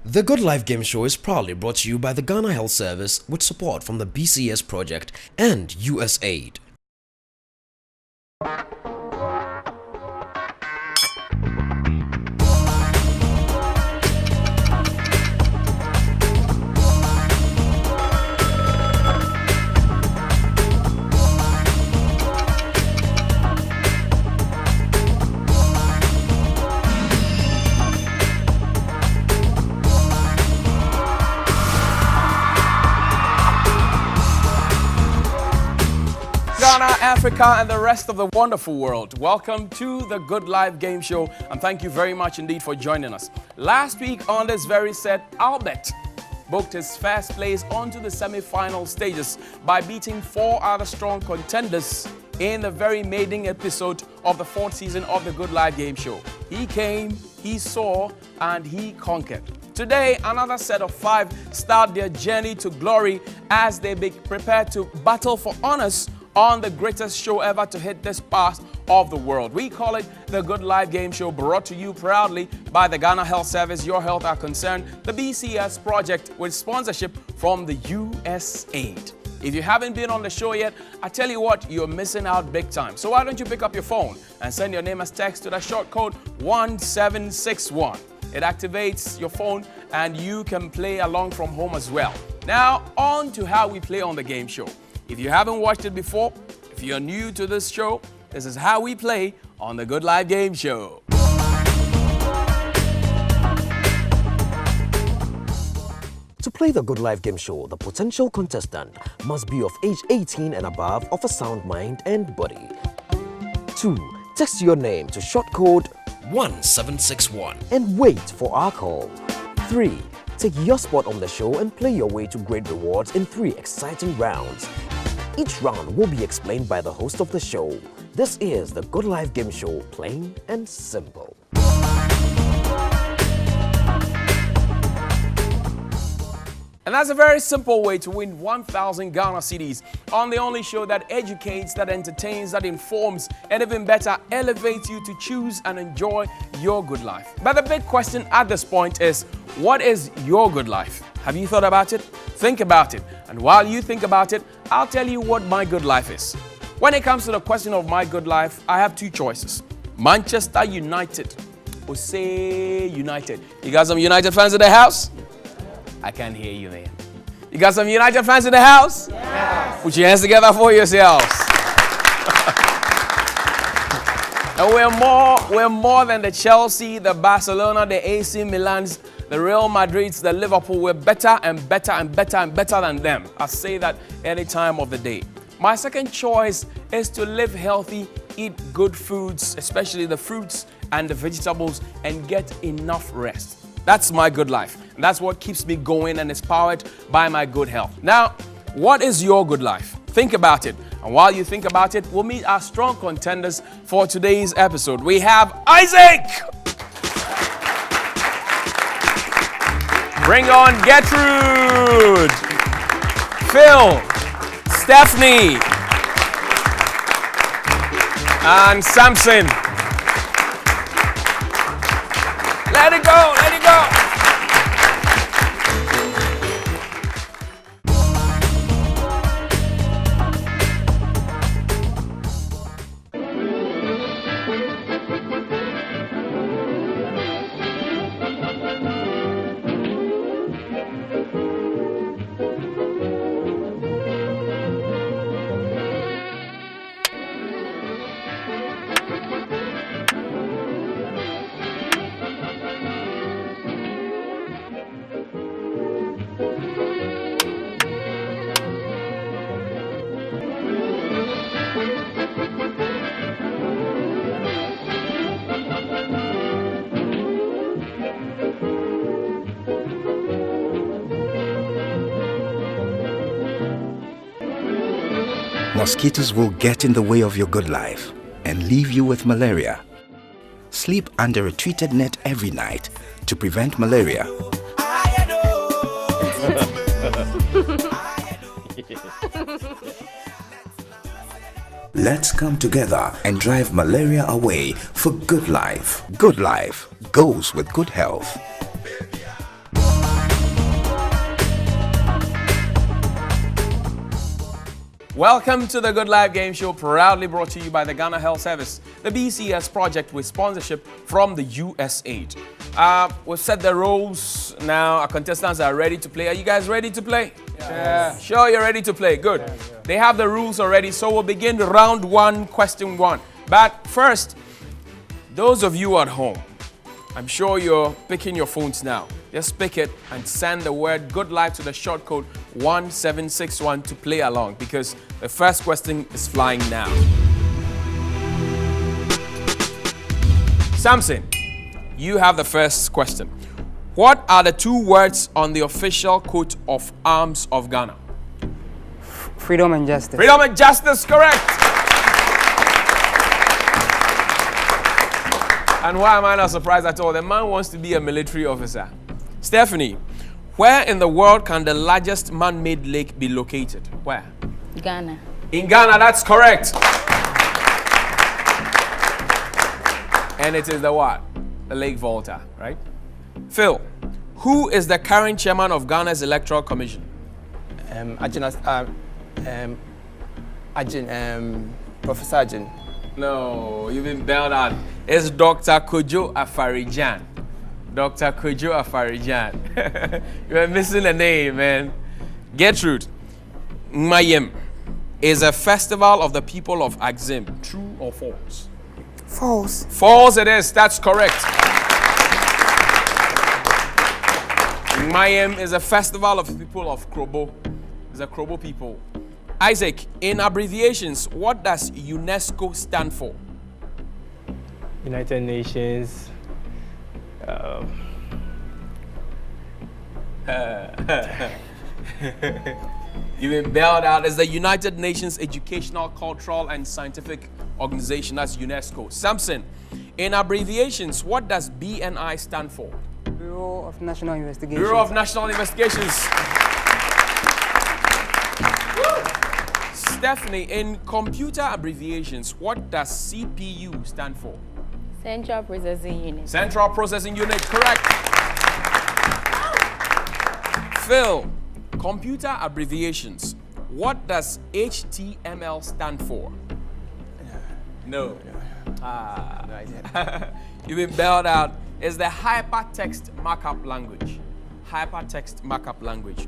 The Good Life Game Show is proudly brought to you by the Ghana Health Service with support from the BCS Project and USAID. Ghana, Africa, and the rest of the wonderful world. Welcome to the Good Life Game Show, and thank you very much indeed for joining us. Last week on this very set, Albert booked his first place onto the semi-final stages by beating 4 other strong contenders in the very maiden episode of the 4th season of the Good Life Game Show. He came, he saw, and he conquered. Today, another set of 5 start their journey to glory as they be prepared to battle for honors on the greatest show ever to hit this part of the world. We call it the Good Life Game Show, brought to you proudly by the Ghana Health Service, Your Health Our Concern, the BCS Project, with sponsorship from the USAID. If you haven't been on the show yet, I tell you what, you're missing out big time. So why don't you pick up your phone and send your name as text to the short code 1761. It activates your phone and you can play along from home as well. Now, on to how we play on the game show. If you haven't watched it before, if you're new to this show, this is how we play on the Good Life Game Show. To play the Good Life Game Show, the potential contestant must be of age 18 and above, of a sound mind and body. 2. Text your name to short code 1761 and wait for our call. 3. Take your spot on the show and play your way to great rewards in 3 exciting rounds. Each round will be explained by the host of the show. This is the Good Life Game Show, plain and simple. And that's a very simple way to win 1,000 Ghana cedis on the only show that educates, that entertains, that informs, and even better, elevates you to choose and enjoy your good life. But the big question at this point is, what is your good life? Have you thought about it? Think about it. And while you think about it, I'll tell you what my good life is. When it comes to the question of my good life, I have 2 choices. Manchester United or say United. You got some United fans in the house? I can't hear you, man. You got some United fans in the house? Yes. Put your hands together for yourselves. And we're more than the Chelsea, the Barcelona, the AC Milans, the Real Madrids, the Liverpool. We're better and better and better and better than them. I say that any time of the day. My second choice is to live healthy, eat good foods, especially the fruits and the vegetables, and get enough rest. That's my good life. And that's what keeps me going and is powered by my good health. Now, what is your good life? Think about it. And while you think about it, we'll meet our strong contenders for today's episode. We have Isaac. Bring on Gertrude. Phil. Stephanie. And Samson. Let it go, let it go. Mosquitoes will get in the way of your good life and leave you with malaria. Sleep under a treated net every night to prevent malaria. Let's come together and drive malaria away for good life. Good life goes with good health. Welcome to the Good Life Game Show, proudly brought to you by the Ghana Health Service, the BCS project with sponsorship from the USAID. We've set the rules. Now our contestants are ready to play. Are you guys ready to play? Yeah. Sure, you're ready to play. Good. Yeah. They have the rules already, so we'll begin round one, question one. But first, those of you at home, I'm sure you're picking your phones now. Just pick it and send the word Good Life to the short code 1761 to play along, because the first question is flying now. Samson, you have the first question. What are the two words on the official coat of arms of Ghana? Freedom and justice. Freedom and justice, correct. And why am I not surprised at all? The man wants to be a military officer. Stephanie, where in the world can the largest man-made lake be located? Where? Ghana. In Ghana, that's correct. And it is the what? The Lake Volta, right? Phil, who is the current chairman of Ghana's Electoral Commission? Professor Ajin. No, you've been bailed out. It's Dr. Kojo Afarijan. Dr. Kojo Afarijan. You are missing a name, man. Gertrude, Mayem is a festival of the people of Axim. True or false? False. False it is. That's correct. Mayem is a festival of the people of Krobo. It's a Krobo people. Isaac, in abbreviations, what does UNESCO stand for? United Nations. You've been bailed out. As the United Nations Educational, Cultural, and Scientific Organization. That's UNESCO. Samson, in abbreviations, what does BNI stand for? Bureau of National Investigations. Bureau of National Investigations. Stephanie, in computer abbreviations, what does CPU stand for? Central Processing Unit. Central Processing Unit, correct. Phil, computer abbreviations, what does HTML stand for? No. No idea. You've been bailed out. It's the hypertext markup language. Hypertext markup language.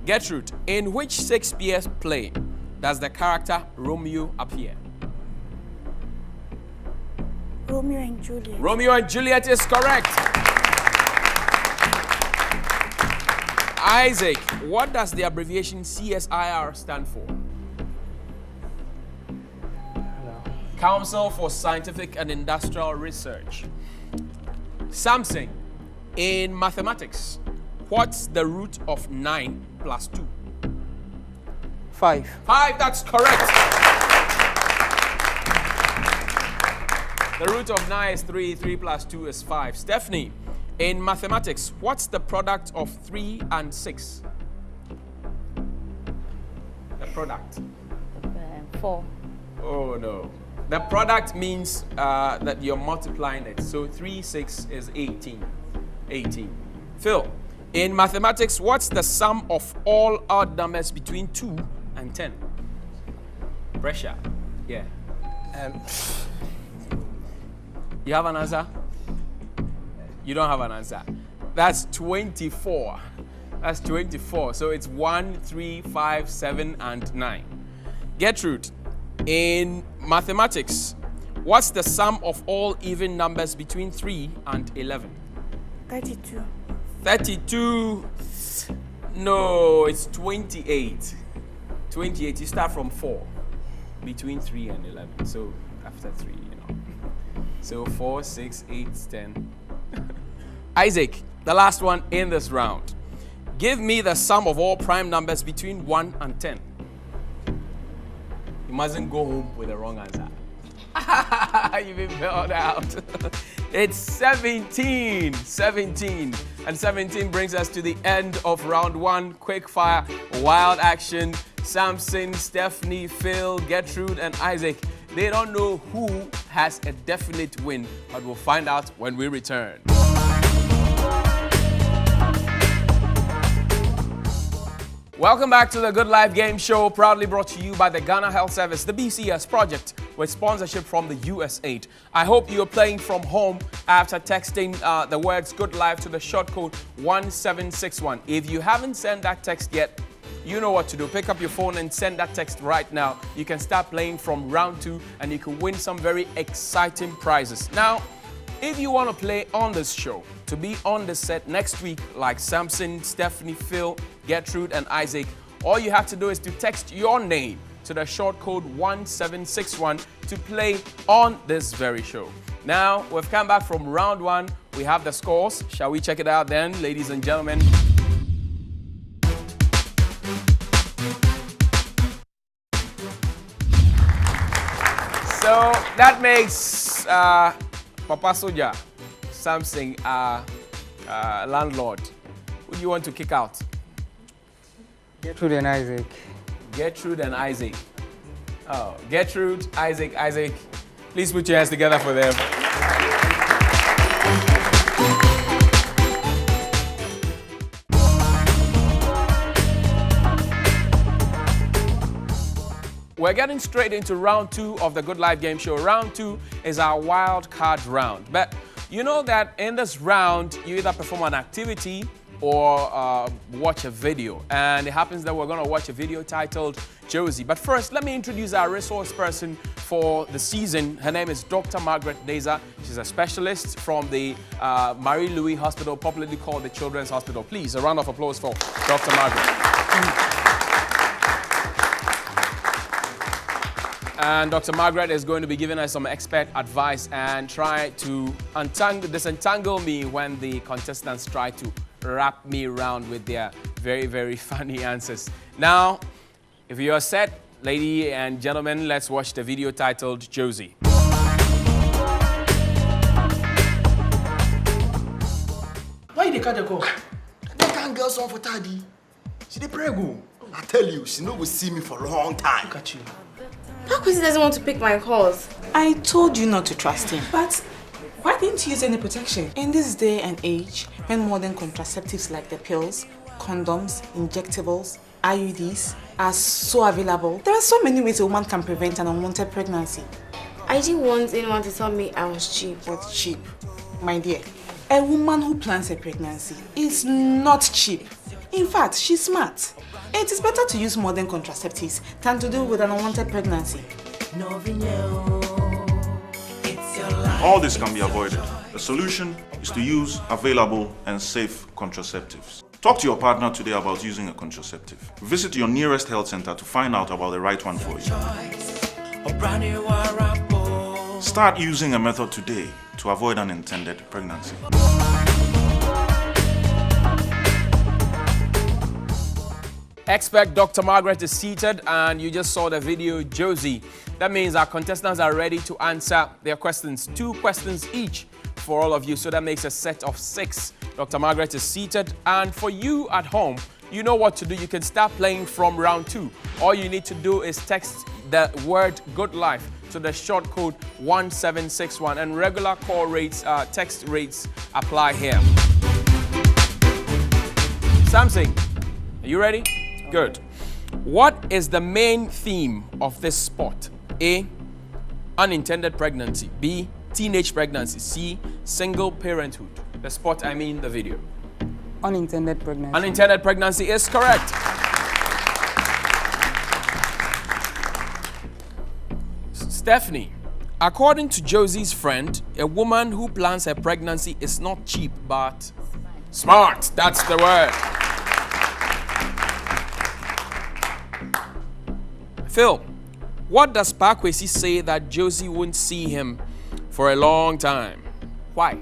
Gertrude, in which Shakespeare's play does the character Romeo appear? Romeo and Juliet. Romeo and Juliet is correct. Isaac, what does the abbreviation CSIR stand for? No. Council for Scientific and Industrial Research. Samson, in mathematics, what's the root of 9 plus 2? 5. 5, that's correct. The root of 9 is 3, 3 plus 2 is 5. Stephanie, in mathematics, what's the product of 3 and 6? The product. 4. Oh no. The product means that you're multiplying it. So 3, 6 is 18. 18. Phil, in mathematics, what's the sum of all odd numbers between 2 and 10? Pressure. Yeah. You have an answer? You don't have an answer. That's 24. That's 24. So it's 1, 3, 5, 7, and 9. Gertrude, in mathematics, what's the sum of all even numbers between 3 and 11? 32. 32. No, it's 28. 28. You start from 4. Between 3 and 11. So after 3, you know. So 4, 6, 8, 10. Isaac, the last one in this round. Give me the sum of all prime numbers between 1 and 10. You mustn't go home with the wrong answer. You've been bailed out. It's 17. 17. And 17 brings us to the end of round one. Quick fire, wild action. Samson, Stephanie, Phil, Gertrude, and Isaac. They don't know who has a definite win, but we'll find out when we return. Welcome back to the Good Life Game Show, proudly brought to you by the Ghana Health Service, the BCS project, with sponsorship from the USAID. I hope you're playing from home after texting the words Good Life to the short code 1761. If you haven't sent that text yet, you know what to do. Pick up your phone and send that text right now. You can start playing from round 2 and you can win some very exciting prizes. Now, if you want to play on this show, to be on the set next week like Samson, Stephanie, Phil, Gertrude and Isaac, all you have to do is to text your name to the short code 1761 to play on this very show. Now, we've come back from round 1. We have the scores. Shall we check it out then, ladies and gentlemen? So that makes Papa Soja, Samson, landlord. Who do you want to kick out? Gertrude and Isaac. Gertrude and Isaac. Oh, Gertrude, Isaac. Please put your hands together for them. We're getting straight into round 2 of the Good Life Game Show. Round 2 is our wild card round. But you know that in this round, you either perform an activity or watch a video. And it happens that we're going to watch a video titled Josie. But first, let me introduce our resource person for the season. Her name is Dr. Margaret Deza. She's a specialist from the Marie-Louis Hospital, popularly called the Children's Hospital. Please, a round of applause for Dr. Margaret. And Dr. Margaret is going to be giving us some expert advice and try to disentangle me when the contestants try to wrap me around with their very, very funny answers. Now, if you are set, ladies and gentlemen, let's watch the video titled Josie. Why they can't go? They can't girl song for Taddy. She dey pray go. I tell you, she no go see me for a long time. Look at you. Pakwesi doesn't want to pick my calls. I told you not to trust him. But why didn't you use any protection? In this day and age, when modern contraceptives like the pills, condoms, injectables, IUDs are so available, there are so many ways a woman can prevent an unwanted pregnancy. I didn't want anyone to tell me I was cheap. But cheap? My dear, a woman who plans a pregnancy is not cheap. In fact, she's smart. It is better to use modern contraceptives than to deal with an unwanted pregnancy. All this can be avoided. The solution is to use available and safe contraceptives. Talk to your partner today about using a contraceptive. Visit your nearest health center to find out about the right one for you. Start using a method today to avoid unintended pregnancy. Expert Dr. Margaret is seated and you just saw the video Josie. That means our contestants are ready to answer their questions. 2 questions each for all of you. So that makes a set of 6. Dr. Margaret is seated and for you at home, you know what to do. You can start playing from round 2. All you need to do is text the word Good Life to the short code 1761 and regular call rates, text rates apply here. Samson, are you ready? Good. What is the main theme of this sport? A, unintended pregnancy. B, teenage pregnancy. C, single parenthood. The sport, I mean the video. Unintended pregnancy. Unintended pregnancy is correct. Stephanie, according to Josie's friend, a woman who plans her pregnancy is not cheap, but smart. That's the word. Phil, what does Pakwesi say that Josie won't see him for a long time? Why?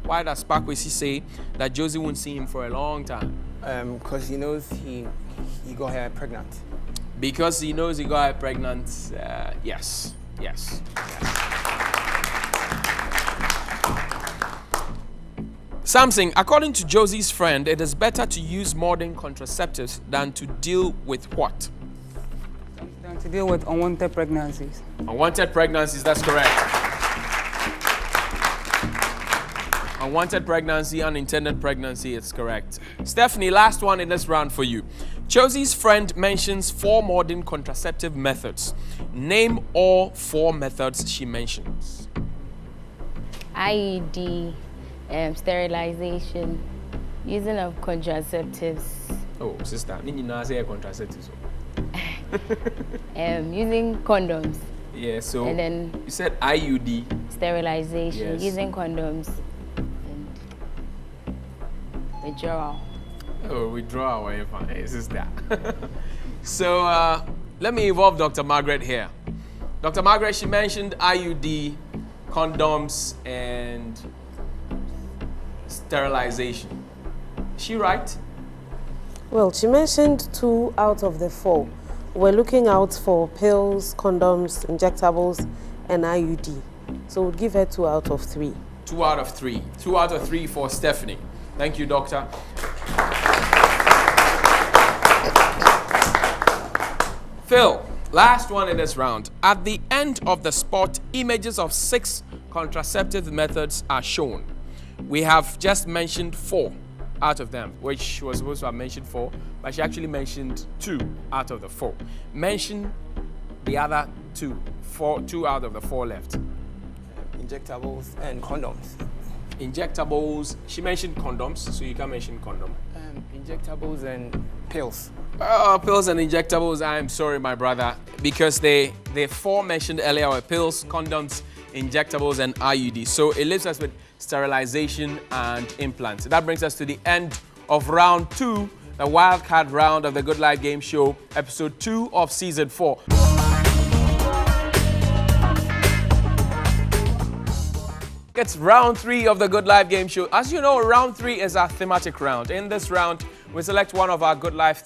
Why does Pakwesi say that Josie won't see him for a long time? Because he knows he got her pregnant. Because he knows he got her pregnant, yes. Samson, according to Josie's friend, it is better to use modern contraceptives than to deal with what? To deal with unwanted pregnancies. Unwanted pregnancies, that's correct. Unwanted pregnancy, unintended pregnancy, it's correct. Stephanie, last one in this round for you. Chosie's friend mentions 4 modern contraceptive methods. Name all 4 methods she mentions. IUD, sterilization, using of contraceptives. Oh, sister, you need to say contraceptives. Using condoms. Yeah, so and then you said IUD. Sterilization, yes. Using condoms, and withdrawal. Oh, withdrawal, whatever. Sister. So let me involve Dr. Margaret here. Dr. Margaret, she mentioned IUD, condoms, and sterilization. Is she right? Well, she mentioned 2 out of the 4. We're looking out for pills, condoms, injectables, and IUD. So we'll give her 2 out of 3. 2 out of 3. 2 out of 3 for Stephanie. Thank you, doctor. Phil, last one in this round. At the end of the spot, images of 6 contraceptive methods are shown. We have just mentioned 4 out of them, which she was supposed to have mentioned 4, but she actually mentioned 2 out of the 4. Mention the other 2. 2 out of the 4 left. Injectables and condoms. Injectables. She mentioned condoms, so you can mention condom. Injectables and pills. Pills and injectables. I'm sorry, my brother, because the 4 mentioned earlier were pills, condoms, injectables, and IUD. So it leaves us with sterilization and implants. That brings us to the end of round 2, the wildcard round of the Good Life Game Show, episode 2 of season 4. It's round 3 of the Good Life Game Show. As you know, round 3 is our thematic round. In this round, we select one of our Good Life